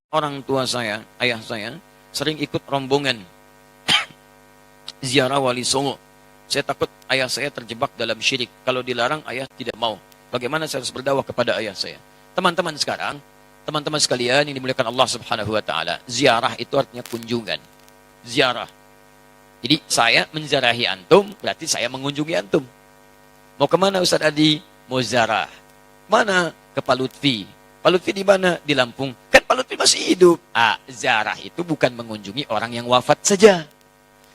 Orang tua saya, ayah saya, sering ikut rombongan ziarah Wali Songo. Saya takut ayah saya terjebak dalam syirik. Kalau dilarang, ayah tidak mau. Bagaimana saya harus berdakwah kepada ayah saya? Teman-teman sekarang, teman-teman sekalian yang dimuliakan Allah Subhanahu wa Ta'ala, ziarah itu artinya kunjungan. Ziarah. Jadi saya menziarahi antum, berarti saya mengunjungi antum. Mau kemana Ustaz Adi? Mau ziarah. Mana? Ke Pak Lutfi. Pak Lutfi di mana? Di Lampung. Kan Pak Lutfi masih hidup. Ziarah itu bukan mengunjungi orang yang wafat saja.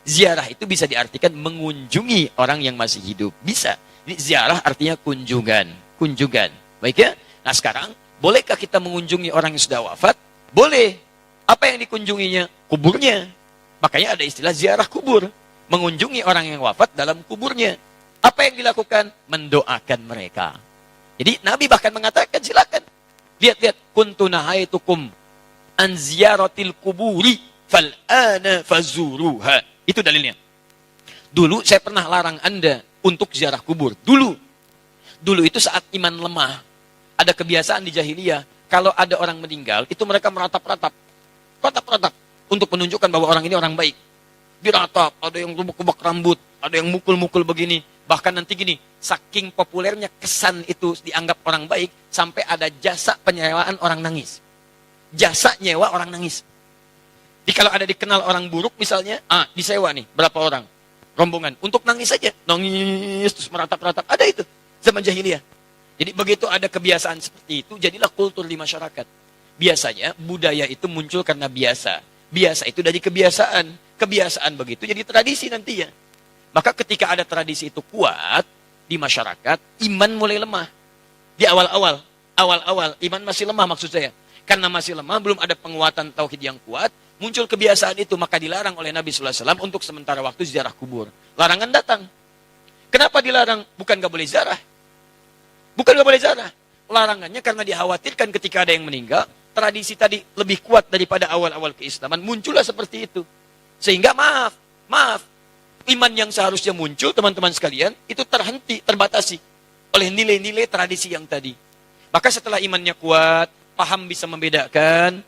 Ziarah itu bisa diartikan mengunjungi orang yang masih hidup. Bisa. Jadi ziarah artinya kunjungan. Kunjungan. Baik ya? Nah sekarang, bolehkah kita mengunjungi orang yang sudah wafat? Boleh. Apa yang dikunjunginya? Kuburnya. Makanya ada istilah ziarah kubur. Mengunjungi orang yang wafat dalam kuburnya. Apa yang dilakukan? Mendoakan mereka. Jadi Nabi bahkan mengatakan, silakan. Lihat-lihat. Kuntu nahaitukum an ziyaratil kuburi fal'ana fazuruha. Itu dalilnya. Dulu saya pernah larang Anda untuk ziarah kubur. Dulu itu saat iman lemah. Ada kebiasaan di jahiliyah. Kalau ada orang meninggal, itu mereka meratap-ratap. Ratap-ratap. Untuk menunjukkan bahwa orang ini orang baik. Diratap. Ada yang rubuk-rubuk rambut. Ada yang mukul-mukul begini. Bahkan nanti gini. Saking populernya kesan itu dianggap orang baik. Sampai ada jasa penyewaan orang nangis. Jasa nyewa orang nangis. Jadi kalau ada dikenal orang buruk misalnya, disewa nih, berapa orang? Rombongan. Untuk nangis saja. Nangis, terus meratap-ratap. Ada itu. Zaman jahiliyah. Jadi begitu ada kebiasaan seperti itu, jadilah kultur di masyarakat. Biasanya budaya itu muncul karena biasa. Biasa itu dari kebiasaan. Kebiasaan begitu jadi tradisi nantinya. Maka ketika ada tradisi itu kuat di masyarakat, iman mulai lemah. Di awal-awal. Awal-awal, iman masih lemah maksud saya. Karena masih lemah, belum ada penguatan tauhid yang kuat, muncul kebiasaan itu, maka dilarang oleh Nabi SAW untuk sementara waktu ziarah kubur. Larangan datang. Kenapa dilarang? Bukan gak boleh ziarah. Bukan gak boleh ziarah. Larangannya karena dikhawatirkan ketika ada yang meninggal, tradisi tadi lebih kuat daripada awal-awal keislaman, muncullah seperti itu. Sehingga maaf, iman yang seharusnya muncul, teman-teman sekalian, itu terhenti, terbatasi oleh nilai-nilai tradisi yang tadi. Maka setelah imannya kuat, paham bisa membedakan,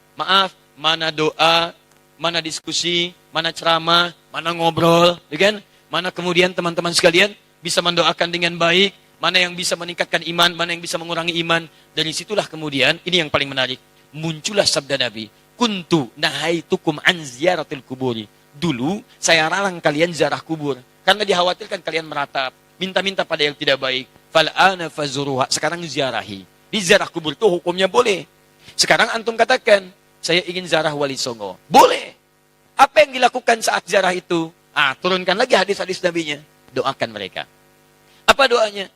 mana doa, mana diskusi, mana ceramah, mana ngobrol, ya kan? Mana kemudian teman-teman sekalian bisa mendoakan dengan baik, mana yang bisa meningkatkan iman, mana yang bisa mengurangi iman. Dari situlah kemudian, ini yang paling menarik, muncullah sabda Nabi, kuntu nahaitukum an ziyaratil kuburi. Dulu saya larang kalian ziarah kubur karena dikhawatirkan kalian meratap, minta-minta pada yang tidak baik. Fal'ana fazuruha. Sekarang ziarahi. Di ziarah kubur itu hukumnya boleh. Sekarang antum katakan, saya ingin ziarah Wali Songo. Boleh. Apa yang dilakukan saat ziarah itu? Turunkan lagi hadis-hadis Nabinya. Doakan mereka. Apa doanya?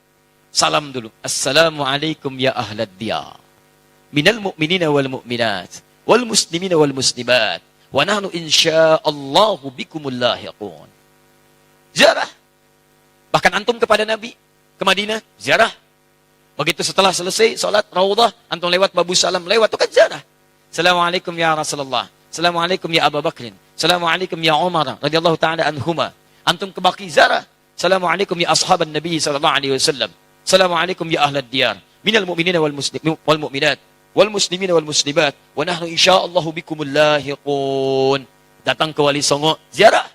Salam dulu. Assalamualaikum ya ahlad diyar. Minal mu'minina wal mu'minat. Wal muslimina wal muslimat. Wa nahnu insya'allahu bikumul lahiqun. Ziarah. Bahkan antum kepada Nabi. Ke Madinah. Ziarah. Begitu setelah selesai sholat Raudhah, antum lewat Babu Salam, lewat itu kan ziarah. Assalamualaikum ya Rasulullah. Assalamualaikum ya Abu Bakrin. Assalamualaikum ya Umar radhiyallahu taala anhuma. Antum ke Baqi ziarah. Assalamualaikum ya ashaban Nabi sallallahu alaihi wasallam. Assalamualaikum ya ahlad diyar. Minal mu'minina wal mu'minat wal muslimina wal muslimat wa nahnu insyaallahu bikumul lahiqun. Datang ke Wali Songo, ziarah.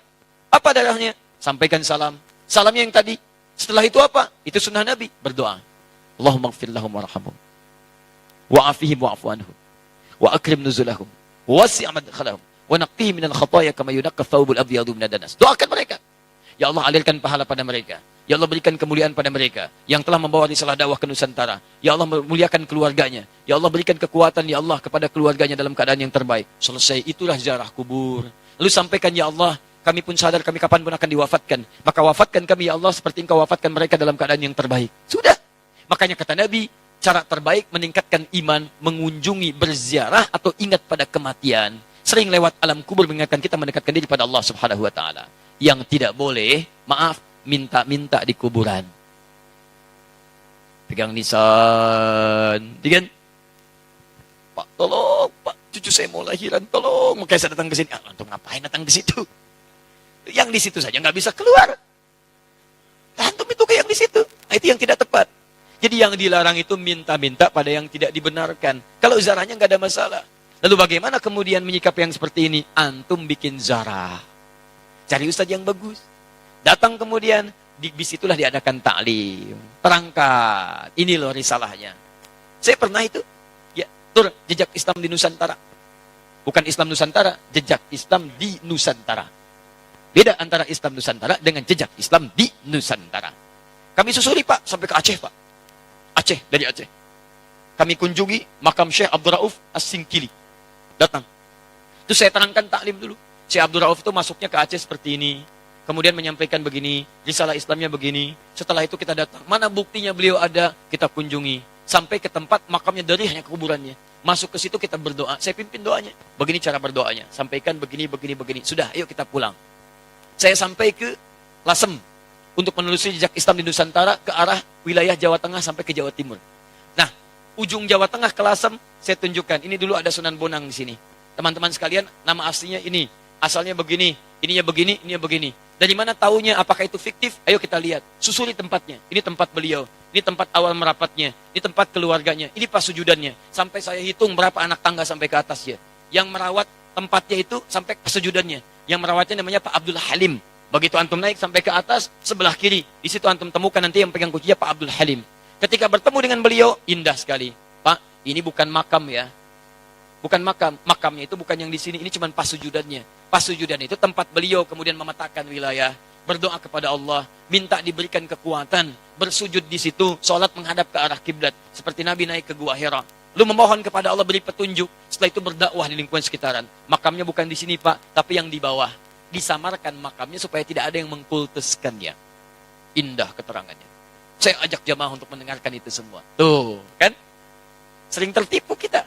Apa darahnya? Sampaikan salam. Salamnya yang tadi. Setelah itu apa? Itu sunnah Nabi, berdoa. Allahumma gfir lahum warhamhum wa'afihim wa'afu anhum wa akrim nuzulahum wasi' madkhalahum wa naqqihim minal khataya kama yunaqqa thawbul abyadu minad danas. Doakan mereka. Ya Allah, alirkan pahala pada mereka. Ya Allah, berikan kemuliaan pada mereka yang telah membawa risalah dakwah ke Nusantara. Ya Allah, muliakan keluarganya. Ya Allah, berikan kekuatan ya Allah kepada keluarganya dalam keadaan yang terbaik. Selesai, itulah ziarah kubur. Lalu sampaikan, ya Allah, kami pun sadar kami kapanpun akan diwafatkan. Maka wafatkan kami ya Allah seperti Engkau wafatkan mereka dalam keadaan yang terbaik. Sudah. Makanya kata Nabi, cara terbaik meningkatkan iman, mengunjungi, berziarah, atau ingat pada kematian. Sering lewat alam kubur mengingatkan kita mendekatkan diri pada Allah Subhanahu wa Ta'ala. Yang tidak boleh, minta-minta di kuburan. Pegang nisan. Kan? Pak, tolong, Pak, cucu saya mau lahiran, tolong. Makanya saya datang ke sini. Antum ngapain datang ke situ? Yang di situ saja nggak bisa keluar. Antum itu ke yang di situ. Itu yang tidak tepat. Jadi yang dilarang itu minta-minta pada yang tidak dibenarkan. Kalau zarahnya nggak ada masalah. Lalu bagaimana kemudian menyikapi yang seperti ini? Antum bikin zarah. Cari ustadz yang bagus. Datang kemudian, di situlah diadakan taklim. Terangkat. Ini loh risalahnya. Saya pernah itu. Ya, tur jejak Islam di Nusantara. Bukan Islam Nusantara, jejak Islam di Nusantara. Beda antara Islam Nusantara dengan jejak Islam di Nusantara. Kami susuri Pak, sampai ke Aceh Pak. Aceh, dari Aceh. Kami kunjungi makam Syekh Abdul Rauf As-Singkili. Datang. Itu saya terangkan taklim dulu. Syekh Abdul Rauf itu masuknya ke Aceh seperti ini. Kemudian menyampaikan begini, risalah Islamnya begini. Setelah itu kita datang. Mana buktinya beliau ada? Kita kunjungi. Sampai ke tempat makamnya dari hanya kuburannya. Masuk ke situ kita berdoa. Saya pimpin doanya. Begini cara berdoanya. Sampaikan begini, begini, begini. Sudah, ayo kita pulang. Saya sampai ke Lasem. Untuk menelusuri jejak Islam di Nusantara ke arah wilayah Jawa Tengah sampai ke Jawa Timur. Nah, ujung Jawa Tengah ke Lasem, saya tunjukkan. Ini dulu ada Sunan Bonang di sini. Teman-teman sekalian, nama aslinya ini. Asalnya begini, ininya begini. Dari mana taunya? Apakah itu fiktif? Ayo kita lihat. Susuri tempatnya. Ini tempat beliau. Ini tempat awal merapatnya. Ini tempat keluarganya. Ini pas sujudannya. Sampai saya hitung berapa anak tangga sampai ke atasnya. Yang merawat tempatnya itu sampai ke sujudannya. Yang merawatnya namanya Pak Abdul Halim. Begitu antum naik sampai ke atas, sebelah kiri. Di situ antum temukan nanti yang pegang kuncinya Pak Abdul Halim. Ketika bertemu dengan beliau, indah sekali. Pak, ini bukan makam ya. Bukan makam. Makamnya itu bukan yang di sini. Ini cuma pas sujudannya. Pas sujudan itu tempat beliau kemudian memetakan wilayah. Berdoa kepada Allah. Minta diberikan kekuatan. Bersujud di situ. Sholat menghadap ke arah kiblat. Seperti Nabi naik ke Gua Hira. Lalu memohon kepada Allah beri petunjuk. Setelah itu berdakwah di lingkungan sekitaran. Makamnya bukan di sini Pak. Tapi yang di bawah. Disamarkan makamnya supaya tidak ada yang mengkultuskannya. Indah keterangannya. Saya ajak jamaah untuk mendengarkan itu semua. Tuh, kan? Sering tertipu kita.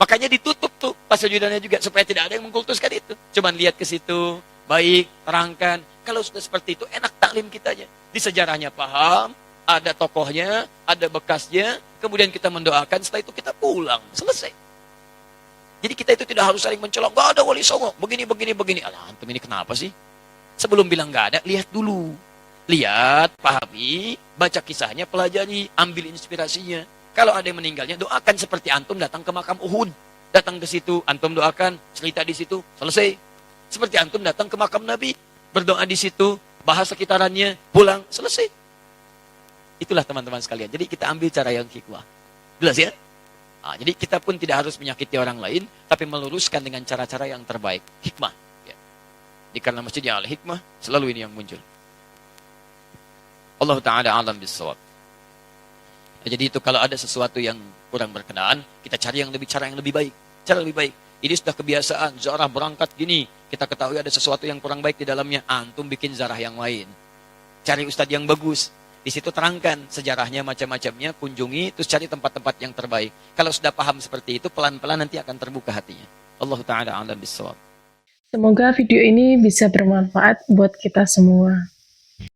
Makanya ditutup tuh pas sujudannya juga supaya tidak ada yang mengkultuskan itu. Cuman lihat ke situ, baik, terangkan. Kalau sudah seperti itu, enak taklim kitanya. Di sejarahnya paham, ada tokohnya, ada bekasnya, kemudian kita mendoakan, setelah itu kita pulang. Selesai. Jadi kita itu tidak harus saling mencolok. Gak ada wali songo. Begini. Alah, antum ini kenapa sih? Sebelum bilang gak ada, lihat dulu. Lihat, pahami, baca kisahnya, pelajari, ambil inspirasinya. Kalau ada yang meninggalnya, doakan seperti antum datang ke makam Uhud. Datang ke situ, antum doakan, cerita di situ, selesai. Seperti antum datang ke makam Nabi, berdoa di situ, bahas sekitarannya, pulang, selesai. Itulah teman-teman sekalian. Jadi kita ambil cara yang hikmah. Jelas ya? Nah, jadi kita pun tidak harus menyakiti orang lain, tapi meluruskan dengan cara-cara yang terbaik. Hikmah. Ya. Jadi karena masjidnya al-hikmah, selalu ini yang muncul. Allah Ta'ala alam bisawab. Ya, jadi itu kalau ada sesuatu yang kurang berkenaan, kita cari cara yang lebih baik. Cara lebih baik. Ini sudah kebiasaan, zarah berangkat gini. Kita ketahui ada sesuatu yang kurang baik di dalamnya. Antum bikin zarah yang lain. Cari ustadz yang bagus. Di situ terangkan sejarahnya macam-macamnya, kunjungi, terus cari tempat-tempat yang terbaik. Kalau sudah paham seperti itu, pelan-pelan nanti akan terbuka hatinya. Allah Ta'ala a'lam bishawab. Semoga video ini bisa bermanfaat buat kita semua.